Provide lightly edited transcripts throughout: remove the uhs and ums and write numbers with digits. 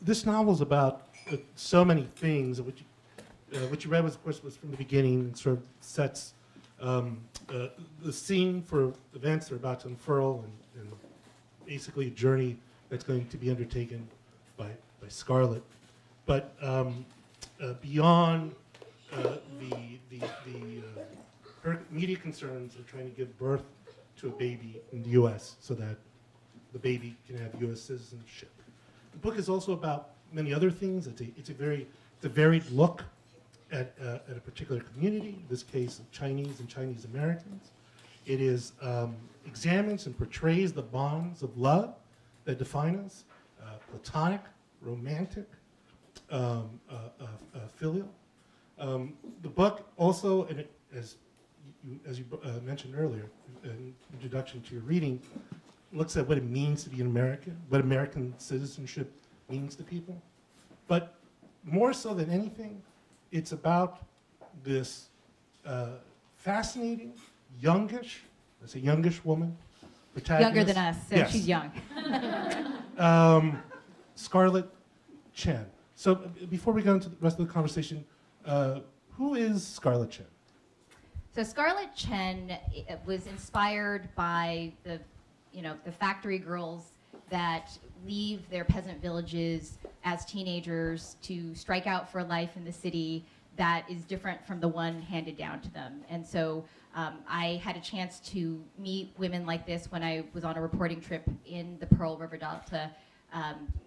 this novel is about so many things, which what you read was, of course, was from the beginning and sort of sets the scene for events that are about to unfurl and basically a journey that's going to be undertaken by Scarlet. But beyond her immediate concerns of trying to give birth to a baby in the U.S. so that the baby can have U.S. citizenship. The book is also about many other things. It's a varied look at a particular community, in this case of Chinese and Chinese Americans. It is examines and portrays the bonds of love that define us, platonic, romantic, filial. The book also, and as you mentioned earlier, in introduction to your reading, looks at what it means to be an American, what American citizenship means to people. But more so than anything, it's about this fascinating, youngish, let's say youngish woman, protagonist. Younger than us, so yes. She's young. Scarlet Chen. So before we go into the rest of the conversation, who is Scarlet Chen? So Scarlet Chen was inspired by the factory girls that leave their peasant villages as teenagers to strike out for a life in the city that is different from the one handed down to them. And so I had a chance to meet women like this when I was on a reporting trip in the Pearl River Delta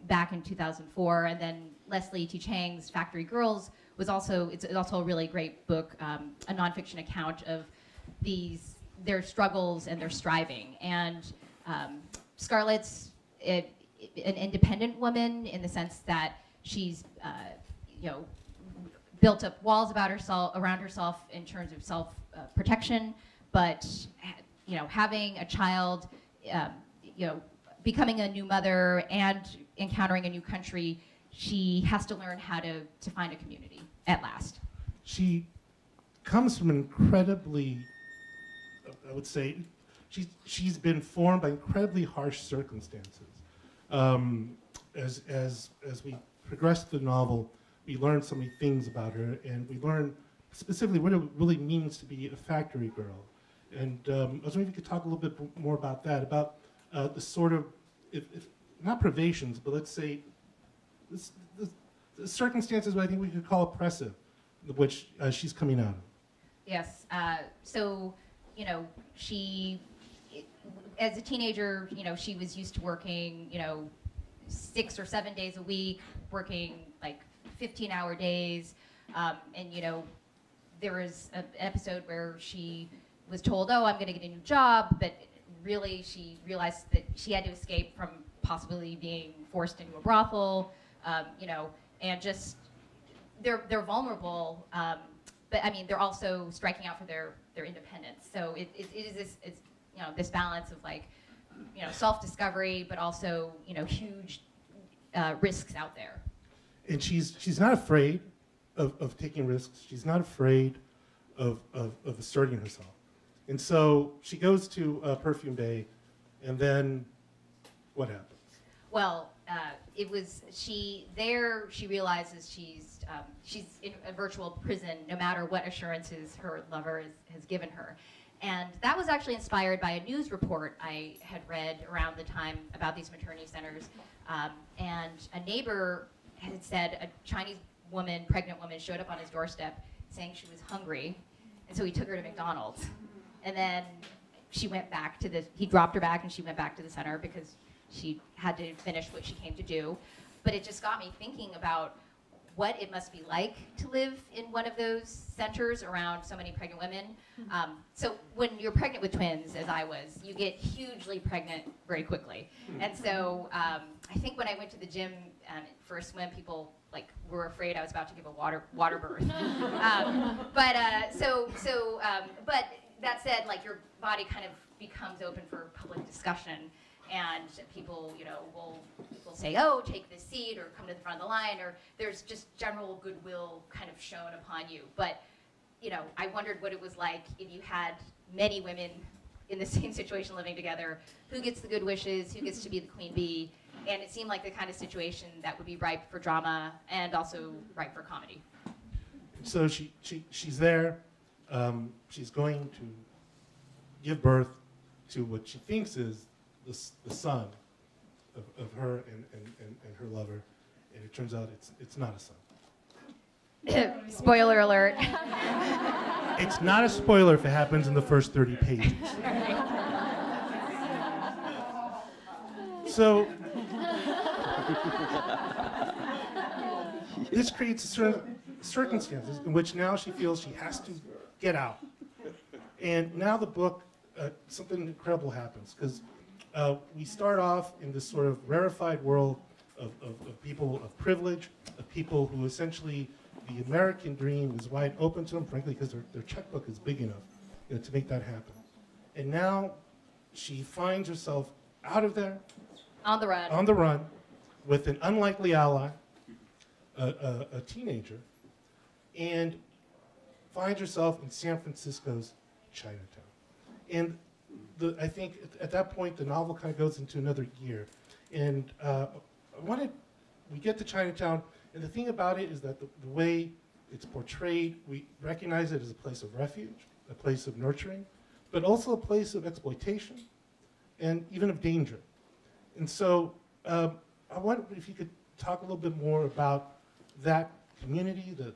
back in 2004. And then Leslie T. Chang's Factory Girls was also, it's also a really great book, a nonfiction account of their struggles and their striving. And Scarlett's an independent woman in the sense that she's, built up walls around herself in terms of self-protection, but having a child, becoming a new mother and encountering a new country, she has to learn how to find a community at last. She comes from incredibly, I would say, she's been formed by incredibly harsh circumstances. As we progress through the novel, we learn so many things about her, and we learn specifically what it really means to be a factory girl. And I was wondering if you could talk a little bit more about that, about the sort of, if not privations, but let's say the circumstances that I think we could call oppressive, which she's coming out of. Yes. So, she, as a teenager, she was used to working, 6 or 7 days a week, working like 15-hour days. And, there was an episode where she was told, oh, I'm going to get a new job, but really she realized that she had to escape from possibly being forced into a brothel, and just, they're vulnerable, but I mean, they're also striking out for their independence. So it is this balance of like, self-discovery, but also, huge risks out there. And she's not afraid of taking risks. She's not afraid of asserting herself. And so she goes to Perfume Bay, and then what happens? Well, she realizes she's in a virtual prison no matter what assurances her lover has given her. And that was actually inspired by a news report I had read around the time about these maternity centers. And a neighbor had said a Chinese pregnant woman, showed up on his doorstep saying she was hungry. And so he took her to McDonald's. And then she went back to he dropped her back and she went back to the center because she had to finish what she came to do. But it just got me thinking about what it must be like to live in one of those centers around so many pregnant women. So when you're pregnant with twins, as I was, you get hugely pregnant very quickly. And so I think when I went to the gym for a swim, people were afraid I was about to give a water birth. But that said, your body kind of becomes open for public discussion. And people, will say, oh, take this seat or come to the front of the line, or there's just general goodwill kind of shown upon you. But, I wondered what it was like if you had many women in the same situation living together. Who gets the good wishes? Who gets to be the queen bee? And it seemed like the kind of situation that would be ripe for drama and also ripe for comedy. So she's there. She's going to give birth to what she thinks is the son of her and her lover, and it turns out it's not a son. Spoiler alert. It's not a spoiler if it happens in the first 30 pages. So this creates a certain circumstances in which now she feels she has to get out. And now the book, something incredible happens, because we start off in this sort of rarefied world of people of privilege, of people who essentially, the American dream is wide open to them, frankly, because their checkbook is big enough, to make that happen. And now she finds herself out of there, On the run. on the run, with an unlikely ally, a teenager, and finds herself in San Francisco's Chinatown. And I think at that point, the novel kind of goes into another gear. And we get to Chinatown, and the thing about it is that the way it's portrayed, we recognize it as a place of refuge, a place of nurturing, but also a place of exploitation and even of danger. And so I wonder if you could talk a little bit more about that community, the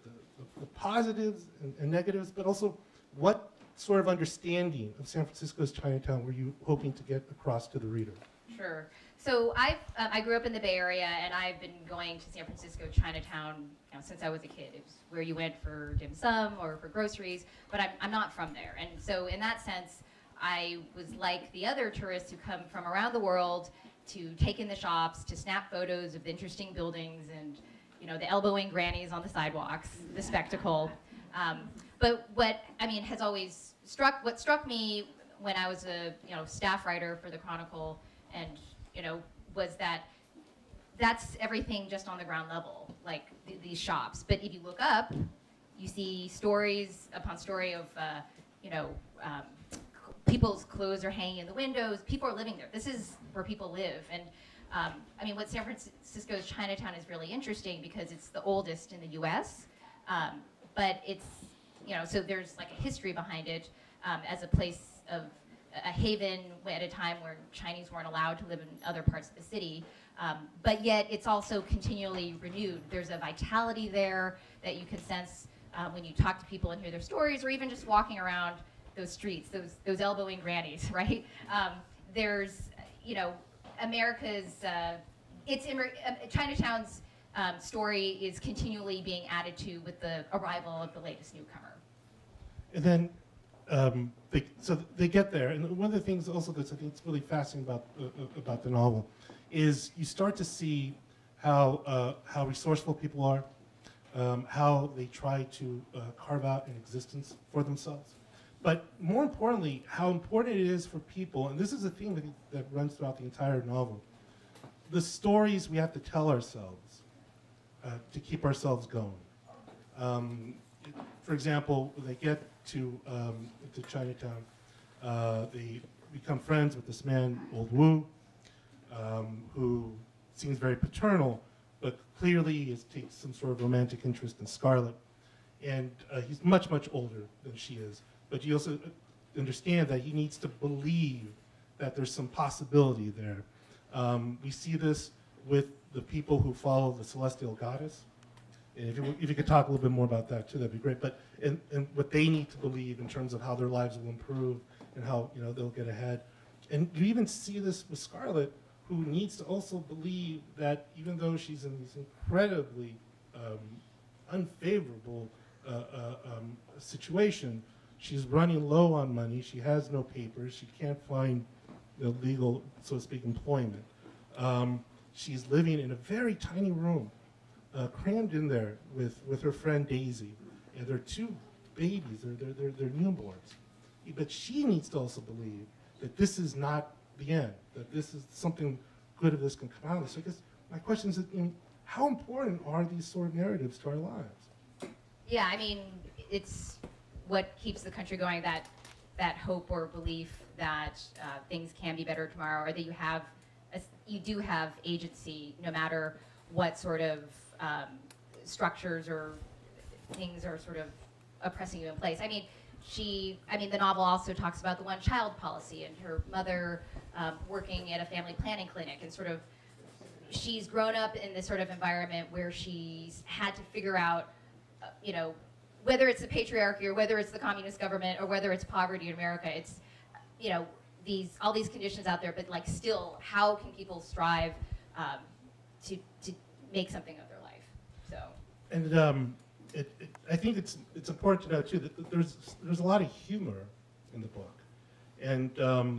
positives and negatives, but also what sort of understanding of San Francisco's Chinatown were you hoping to get across to the reader? Sure. So I grew up in the Bay Area, and I've been going to San Francisco Chinatown since I was a kid. It was where you went for dim sum or for groceries, but I'm not from there. And so in that sense, I was like the other tourists who come from around the world to take in the shops, to snap photos of the interesting buildings and the elbowing grannies on the sidewalks, the spectacle. But what struck me when I was a staff writer for the Chronicle, and was that that's everything just on the ground level, like these shops. But if you look up, you see stories upon story of people's clothes are hanging in the windows. People are living there. This is where people live. And what San Francisco's Chinatown is really interesting because it's the oldest in the U.S. But it's so there's like a history behind it as a place of a haven at a time where Chinese weren't allowed to live in other parts of the city. But yet it's also continually renewed. There's a vitality there that you can sense when you talk to people and hear their stories, or even just walking around those streets, those elbowing grannies, right? There's, America's, Chinatown's story is continually being added to with the arrival of the latest newcomer. And then, so they get there, and one of the things also that I think is really fascinating about the novel is you start to see how resourceful people are, how they try to carve out an existence for themselves. But more importantly, how important it is for people, and this is a theme that runs throughout the entire novel, the stories we have to tell ourselves to keep ourselves going. For example, when they get to Chinatown, they become friends with this man, Old Wu, who seems very paternal, but clearly takes some sort of romantic interest in Scarlet. And he's much, much older than she is. But you also understand that he needs to believe that there's some possibility there. We see this with the people who follow the celestial goddess. And if you could talk a little bit more about that too, that'd be great. But and what they need to believe in terms of how their lives will improve and how they'll get ahead. And you even see this with Scarlet, who needs to also believe that even though she's in this incredibly unfavorable situation, she's running low on money. She has no papers. She can't find legal, so to speak, employment. She's living in a very tiny room, crammed in there with her friend Daisy, and their two babies. They're newborns. But she needs to also believe that this is not the end. That this is something good of this can come out of this. So I guess my question is, how important are these sort of narratives to our lives? Yeah, it's what keeps the country going, that hope or belief that things can be better tomorrow, or that you have you do have agency no matter what sort of structures or things are sort of oppressing you in place. I mean, the novel also talks about the one-child policy and her mother working at a family planning clinic, and sort of she's grown up in this sort of environment where she's had to figure out, you know, whether it's the patriarchy or whether it's the communist government or whether it's poverty in America. It's, you know, all these conditions out there, but like still, how can people strive to make something of their life? So. And I think it's important to know too that there's a lot of humor in the book, and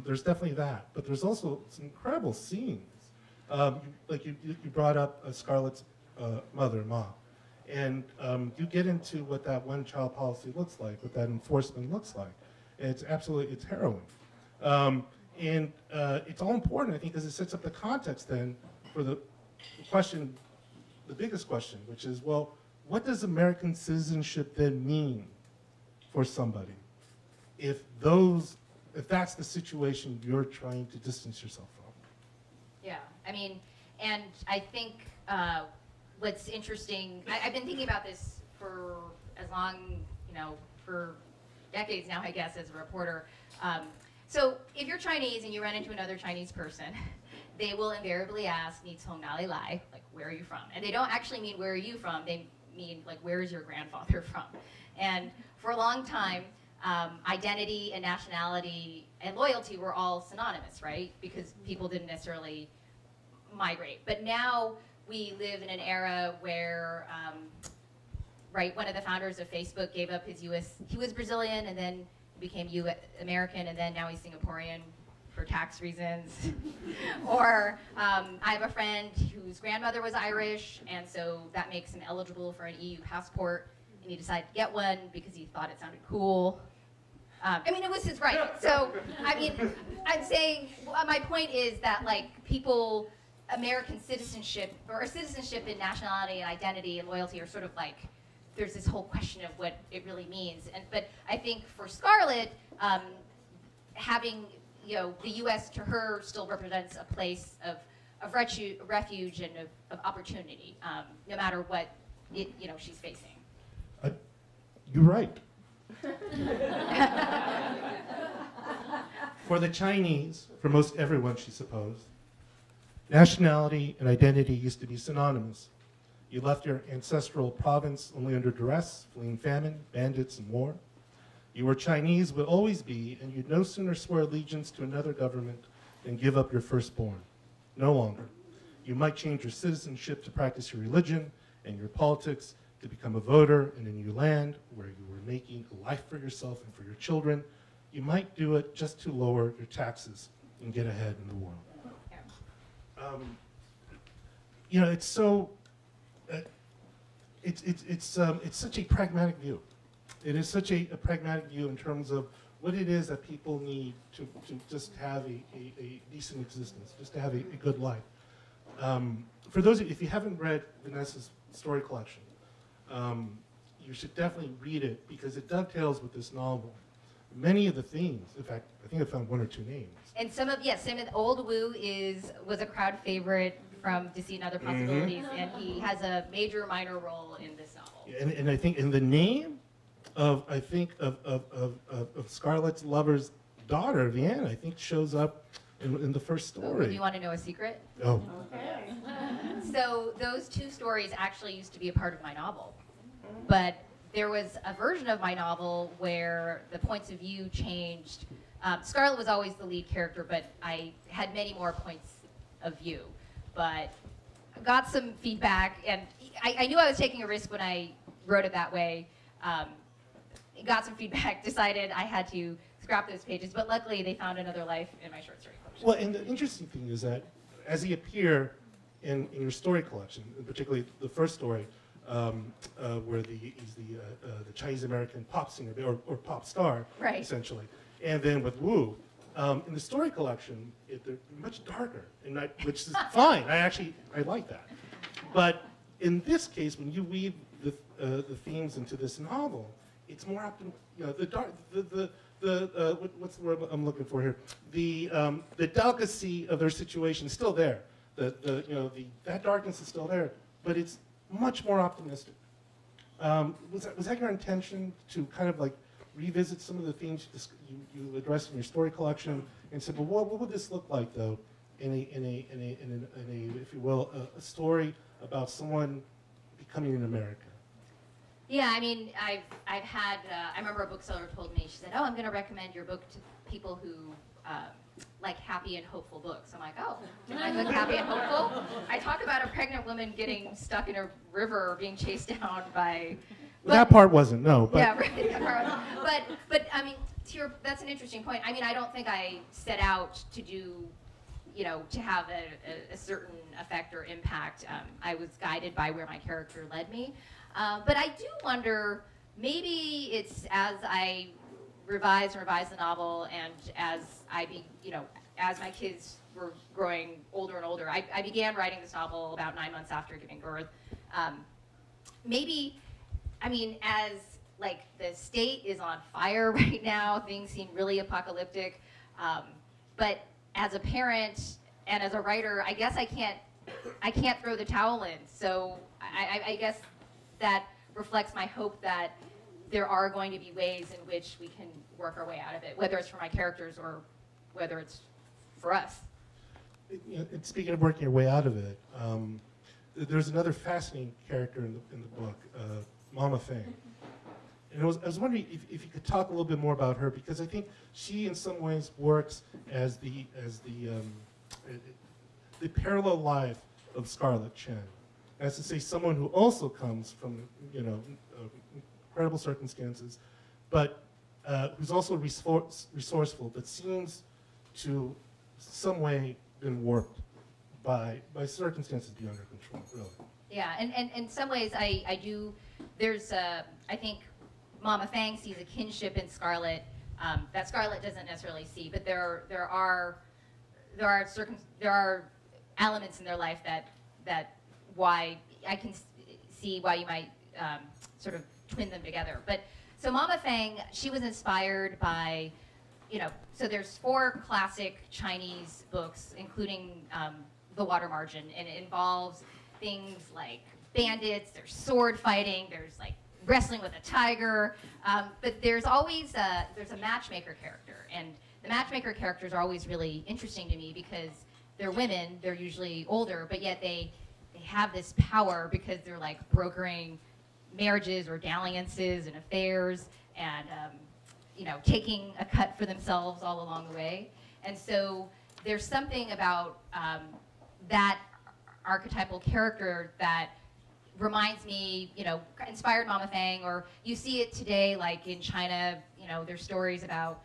there's definitely that. But there's also some incredible scenes. Like you brought up Scarlett's mother, Ma, and you get into what that one-child policy looks like, what that enforcement looks like. And it's harrowing. And it's all important, I think, because it sets up the context then for the question, the biggest question, which is, well, what does American citizenship then mean for somebody if that's the situation you're trying to distance yourself from? Yeah, I mean, and I think what's interesting, I've been thinking about this for as long, you know, for decades now, I guess, as a reporter. So if you're Chinese and you run into another Chinese person, they will invariably ask, "Ni cong na li lai," like, where are you from? And they don't actually mean, where are you from? They mean, like, where is your grandfather from? And for a long time, identity and nationality and loyalty were all synonymous, right? Because people didn't necessarily migrate. But now we live in an era where, right, one of the founders of Facebook gave up his he was Brazilian and then became American, and then now he's Singaporean for tax reasons. Or I have a friend whose grandmother was Irish, and so that makes him eligible for an EU passport, and he decided to get one because he thought it sounded cool. I mean, it was his right. So, I mean, I'm saying, my point is that, like, American citizenship, or citizenship and nationality and identity and loyalty are sort of like, there's this whole question of what it really means. But I think for Scarlett, having, you know, the U.S. to her still represents a place of refuge and of opportunity, no matter what she's facing. You're right. For the Chinese, for most everyone, she supposed, nationality and identity used to be synonymous. You left your ancestral province only under duress, fleeing famine, bandits, and war. You were Chinese, would always be, and you'd no sooner swear allegiance to another government than give up your firstborn. No longer. You might change your citizenship to practice your religion and your politics, to become a voter in a new land where you were making a life for yourself and for your children. You might do it just to lower your taxes and get ahead in the world. You know, it's so. It's such a pragmatic view. It is such a pragmatic view in terms of what it is that people need to just have a decent existence, just to have a good life. For those of you, if you haven't read Vanessa's story collection, you should definitely read it because it dovetails with this novel. Many of the themes, in fact, I think I found one or two names. And some of Old Wu was a crowd favorite from Deceit and Other Possibilities, and he has a major minor role in this novel. And I think in the name of Scarlett's lover's daughter, Vienna, I think shows up in the first story. Do you want to know a secret? Oh. Okay. So those two stories actually used to be a part of my novel, but there was a version of my novel where the points of view changed. Scarlett was always the lead character, but I had many more points of view. But I got some feedback, and I knew I was taking a risk when I wrote it that way. Got some feedback, decided I had to scrap those pages, but luckily they found another life in my short story collection. Well, and the interesting thing is that as he appear in your story collection, particularly the first story, where he's the Chinese-American pop singer, or pop star, right, essentially. And then with Wu, in the story collection, they're much darker, which is fine. I like that. But in this case, when you weave the themes into this novel, it's more often, you know, what's the word I'm looking for here? The delicacy of their situation is still there, that darkness is still there, but it's much more optimistic. Was that your intention to kind of like revisit some of the themes you addressed in your story collection and said, well, what would this look like though in a if you will, a story about someone becoming an American? Yeah, I mean, I've had, I remember a bookseller told me, she said, oh, I'm going to recommend your book to people who like happy and hopeful books. I'm like, oh, do my book happy and hopeful? I talk about a pregnant woman getting stuck in a river being chased down by... Well, that part wasn't, no. But. Yeah, right. But I mean, that's an interesting point. I mean, I don't think I set out to do, you know, to have a certain effect or impact. I was guided by where my character led me. But I do wonder, maybe it's as I revise the novel, and as as my kids were growing older and older, I began writing this novel about 9 months after giving birth. Maybe, I mean, as like the state is on fire right now, things seem really apocalyptic. But as a parent and as a writer, I guess I can't throw the towel in. So I guess that reflects my hope that there are going to be ways in which we can work our way out of it, whether it's for my characters or whether it's for us. Speaking of working your way out of it, there's another fascinating character in the book, Mama Fang. And I was wondering if you could talk a little bit more about her, because I think she in some ways works as the parallel life of Scarlet Chen. As to say, someone who also comes from, incredible circumstances, but who's also resourceful, but seems to some way been warped by circumstances beyond her control, really. Yeah, and in some ways I do, there's I think Mama Fang sees a kinship in Scarlet that Scarlet doesn't necessarily see, but there are elements in their life that why I can see why you might sort of twin them together. But so Mama Fang, she was inspired by, so there's 4 classic Chinese books, including The Water Margin, and it involves things like bandits, there's sword fighting, there's like wrestling with a tiger, but there's always there's a matchmaker character, and the matchmaker characters are always really interesting to me because they're women, they're usually older, but yet they have this power because they're like brokering marriages or dalliances and affairs, and taking a cut for themselves all along the way. And so there's something about that archetypal character that reminds me, inspired Mama Fang, or you see it today, like in China, there's stories about,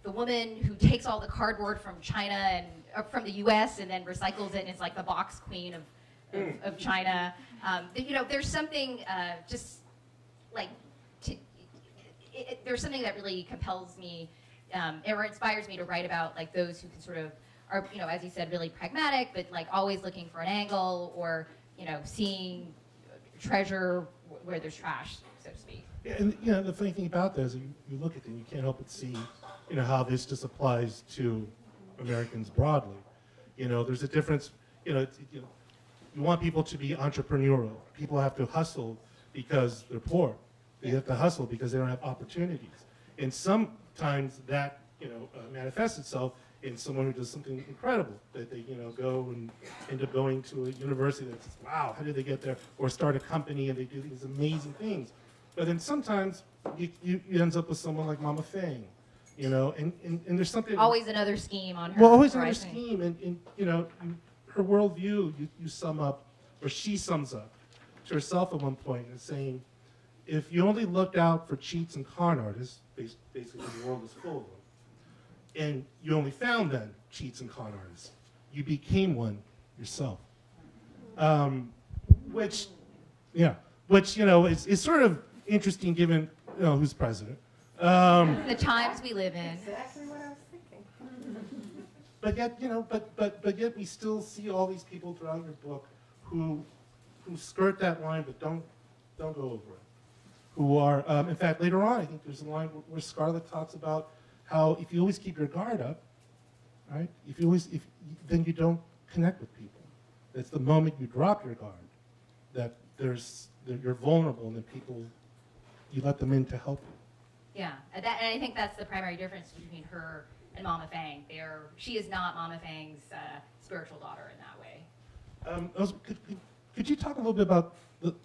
the woman who takes all the cardboard from China and from the U.S. and then recycles it, and it's like the box queen of China. There's something just like there's something that really compels me or inspires me to write about like those who can sort of are, as you said, really pragmatic, but like always looking for an angle, or seeing treasure where there's trash, so to speak. Yeah, and the funny thing about that is you look at it and you can't help but see how this just applies to Americans broadly. There's a difference. You want people to be entrepreneurial. People have to hustle because they're poor. They have to hustle because they don't have opportunities. And sometimes that manifests itself in someone who does something incredible, that they go and end up going to a university that's, wow, how did they get there? Or start a company and they do these amazing things. But then sometimes you ends up with someone like Mama Fang, and there's something. Always another scheme on her. Well, always another scheme, and her worldview, you sum up, or she sums up to herself at one point and saying, if you only looked out for cheats and con artists, basically the world is full of them, and you only found then cheats and con artists, you became one yourself. Which is sort of interesting given who's president. The times we live in. Exactly what I was thinking. But yet, but yet we still see all these people throughout your book who skirt that line but don't go over it. Who are, in fact, later on, I think there's a line where Scarlet talks about how if you always keep your guard up, right? Then you don't connect with people. It's the moment you drop your guard that you're vulnerable, and then people, you let them in to help you. Yeah, and I think that's the primary difference between her and Mama Fang. She is not Mama Fang's spiritual daughter in that way. Could you talk a little bit about the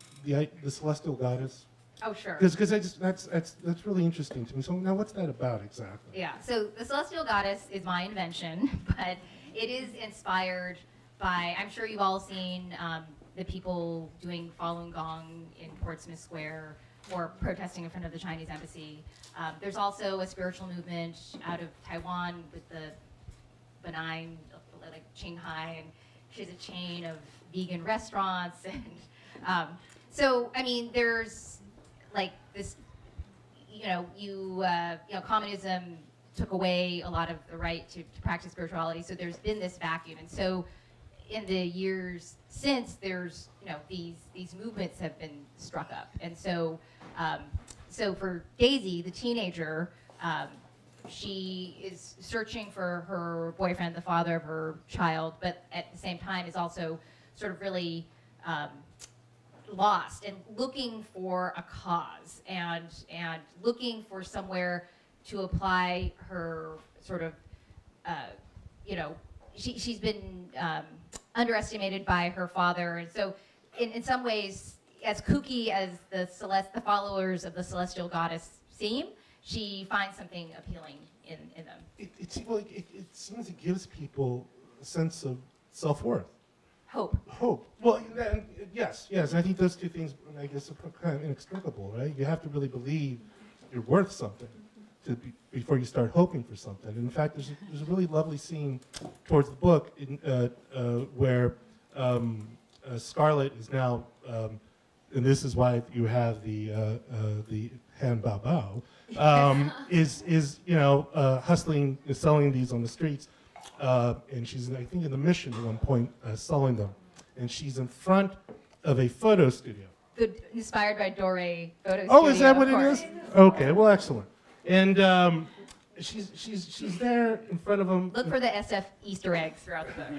celestial goddess? Oh, sure. Because that's really interesting to me. So now, what's that about exactly? Yeah. So the celestial goddess is my invention, but it is inspired by. I'm sure you've all seen the people doing Falun Gong in Portsmouth Square or protesting in front of the Chinese embassy. There's also a spiritual movement out of Taiwan with the benign, like Qinghai, and she has a chain of vegan restaurants, and so I mean, there's like this, communism took away a lot of the right to practice spirituality. So there's been this vacuum, and so in the years since, there's these movements have been struck up, and so so for Daisy, the teenager, she is searching for her boyfriend, the father of her child, but at the same time is also sort of really lost and looking for a cause and looking for somewhere to apply her sort of, she's been underestimated by her father, and so in some ways, as kooky as the followers of the celestial goddess seem, she finds something appealing in them. It seems it gives people a sense of self-worth. Hope. Hope. Well, yes. I think those two things, I guess, are kind of inextricable, right? You have to really believe you're worth something before you start hoping for something. And in fact, there's a really lovely scene towards the book where Scarlet is now, and this is why you have the Han Bao Bao, is hustling, selling these on the streets. And she's, I think, in the Mission at one point selling them. And she's in front of a photo studio. Inspired by Dore photo studio. Oh, is that what it is? Okay, well, excellent. And she's there in front of them. Look for the SF Easter eggs throughout the book.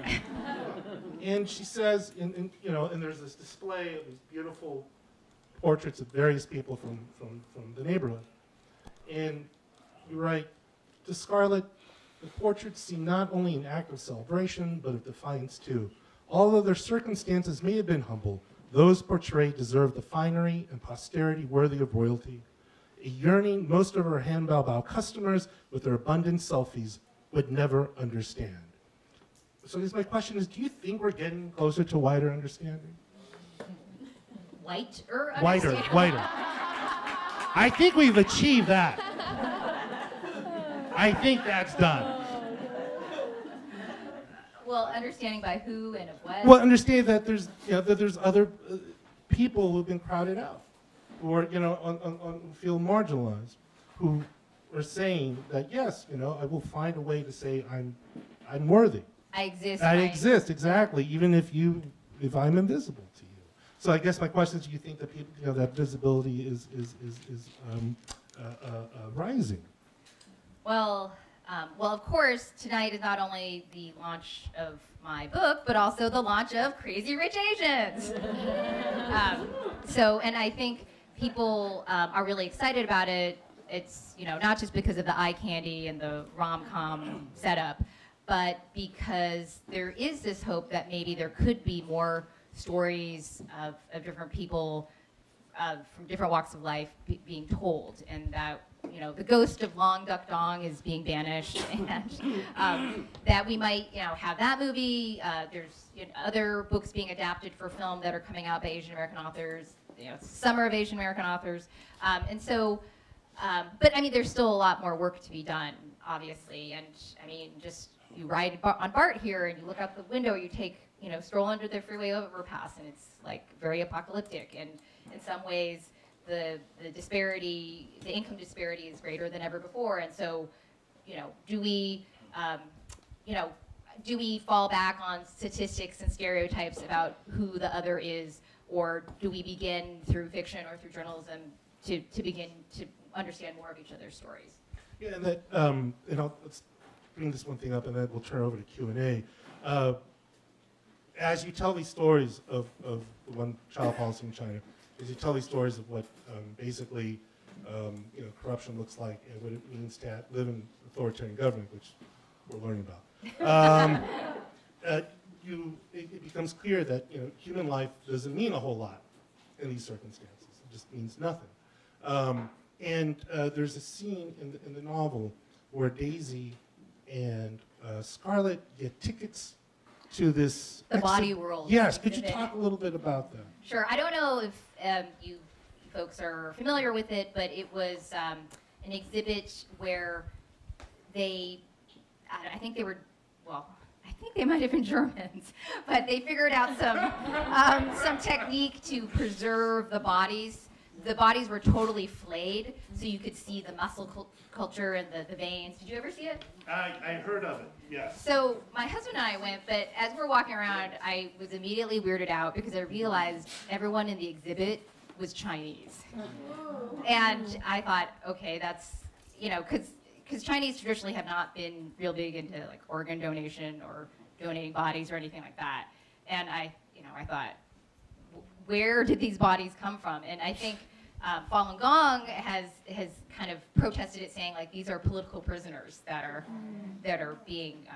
And she says, and there's this display of these beautiful portraits of various people from the neighborhood. And you write, to Scarlet, the portraits seem not only an act of celebration, but of defiance too. Although their circumstances may have been humble, those portrayed deserve the finery and posterity worthy of royalty. A yearning most of our Han Bao Bao customers with their abundant selfies would never understand. So my question is, do you think we're getting closer to wider understanding? Whiter understanding? Wider. I think we've achieved that. I think that's done. Well, understanding by who and of what? Well, understand that there's other people who've been crowded out, or feel marginalized, who are saying that yes, I will find a way to say I'm worthy. I exist. I exist, exactly. Even if I'm invisible to you. So I guess my question is: do you think that people, that visibility is rising? Well, of course, tonight is not only the launch of my book, but also the launch of Crazy Rich Asians. And I think people are really excited about it. It's not just because of the eye candy and the rom-com setup, but because there is this hope that maybe there could be more stories of different people from different walks of life being told, and that the ghost of Long Duck Dong is being banished, and that we might have that movie. There's other books being adapted for film that are coming out by Asian American authors. Summer of Asian American authors, and so. But I mean, there's still a lot more work to be done, obviously. And I mean, just you ride on BART here, and you look out the window, you take stroll under the freeway overpass, and it's like very apocalyptic. And in some ways, the disparity, the income disparity, is greater than ever before. And so, do we fall back on statistics and stereotypes about who the other is, or do we begin through fiction or through journalism to begin to understand more of each other's stories? Yeah, and that let's bring this one thing up, and then we'll turn over to Q&A. as you tell these stories of the one child policy in China, as you tell these stories of what basically corruption looks like and what it means to live in authoritarian government, which we're learning about, it becomes clear that human life doesn't mean a whole lot in these circumstances. It just means nothing. And there's a scene in the novel where Daisy and Scarlet get tickets to this... The body world. Yes, could you talk a little bit about that? Sure. I don't know if you folks are familiar with it, but it was an exhibit where I think they were, well, I think they might have been Germans, but they figured out some technique to preserve the bodies. The bodies were totally flayed, so you could see the muscle culture and the veins. Did you ever see it? I heard of it, yes. So my husband and I went, but as we're walking around, I was immediately weirded out because I realized everyone in the exhibit was Chinese. And I thought, okay, that's, because Chinese traditionally have not been real big into like organ donation or donating bodies or anything like that. And I thought, where did these bodies come from? And I think Falun Gong has kind of protested it, saying like these are political prisoners that are being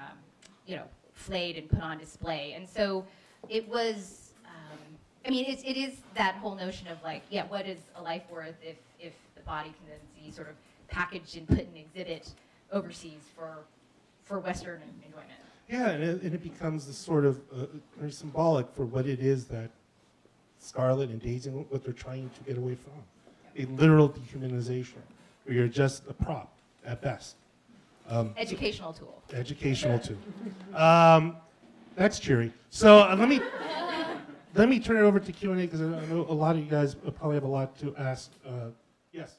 flayed and put on display. And so it was, it is that whole notion of like, yeah, what is a life worth if the body can then be sort of packaged and put in an exhibit overseas for Western enjoyment. Yeah, and it becomes this sort of very symbolic for what it is that Scarlet and Daisy, what they're trying to get away from. A literal dehumanization, where you're just a prop at best. Educational tool. Educational tool. That's cheery. So let me turn it over to Q&A because I know a lot of you guys probably have a lot to ask. Yes.